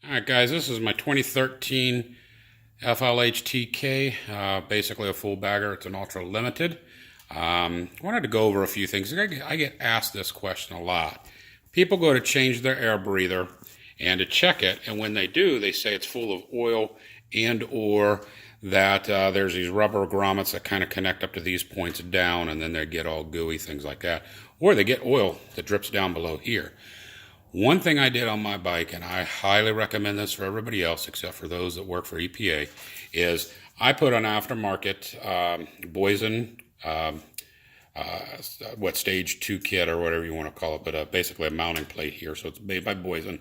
Alright guys, this is my 2013 FLHTK, basically a full bagger. It's an ultra limited. I wanted to go over a few things. I get asked this question a lot. People go to change their air breather and to check it, and when they do, they say it's full of oil and or that there's these rubber grommets that kind of connect up to these points down, and then they get all gooey, things like that. Or they get oil that drips down below here. One thing I did on my bike, and I highly recommend this for everybody else except for those that work for EPA, is I put an aftermarket Boysen, what stage 2 kit or whatever you want to call it, but basically a mounting plate here, so it's made by Boysen.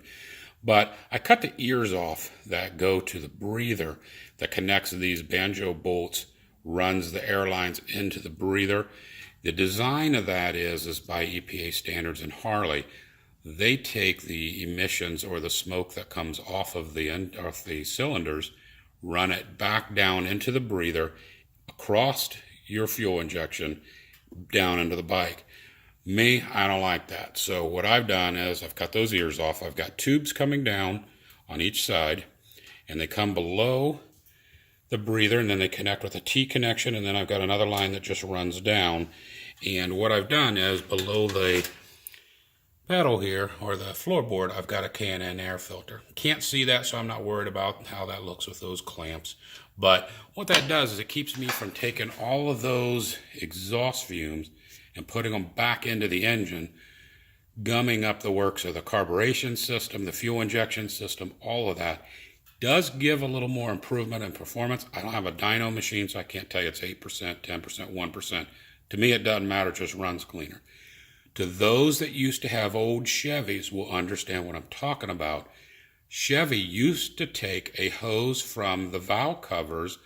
But I cut the ears off that go to the breather that connects these banjo bolts, runs the air lines into the breather. The design of that is by EPA standards in Harley. They take the emissions or the smoke that comes off of the cylinders, run it back down into the breather, across your fuel injection, down into the bike. Me, I don't like that. So what I've done is I've cut those ears off. I've got tubes coming down on each side, and they come below the breather, and then they connect with a T connection, and then I've got another line that just runs down. And what I've done is below the pedal here, or the floorboard, I've got a K&N air filter. Can't see that, so I'm not worried about how that looks with those clamps. But what that does is it keeps me from taking all of those exhaust fumes and putting them back into the engine, gumming up the works of the carburation system, the fuel injection system, all of that. Does give a little more improvement in performance. I don't have a dyno machine, so I can't tell you it's 8%, 10%, 1%. To me, it doesn't matter, it just runs cleaner. To those that used to have old Chevys will understand what I'm talking about. Chevy used to take a hose from the valve covers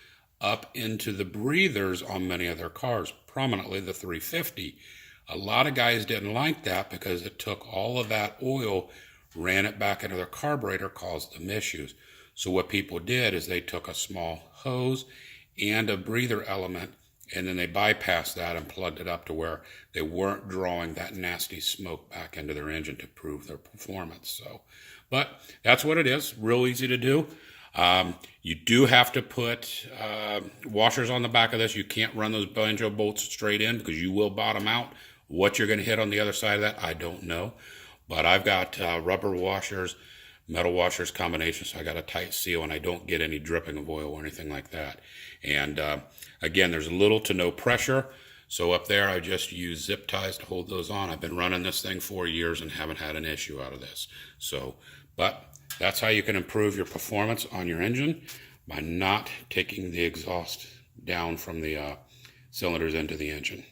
up into the breathers on many of their cars, prominently the 350. A lot of guys didn't like that because it took all of that oil, ran it back into their carburetor, caused them issues. So what people did is they took a small hose and a breather element, and then they bypassed that and plugged it up to where they weren't drawing that nasty smoke back into their engine to prove their performance. So, but that's what it is. Real easy to do. You do have to put washers on the back of this. You can't run those banjo bolts straight in because you will bottom out. What you're going to hit on the other side of that, I don't know. But I've got rubber washers, metal washers combination, so I got a tight seal and I don't get any dripping of oil or anything like that. And again, there's little to no pressure. So up there, I just use zip ties to hold those on. I've been running this thing 4 years and haven't had an issue out of this. So, but that's how you can improve your performance on your engine, by not taking the exhaust down from the cylinders into the engine.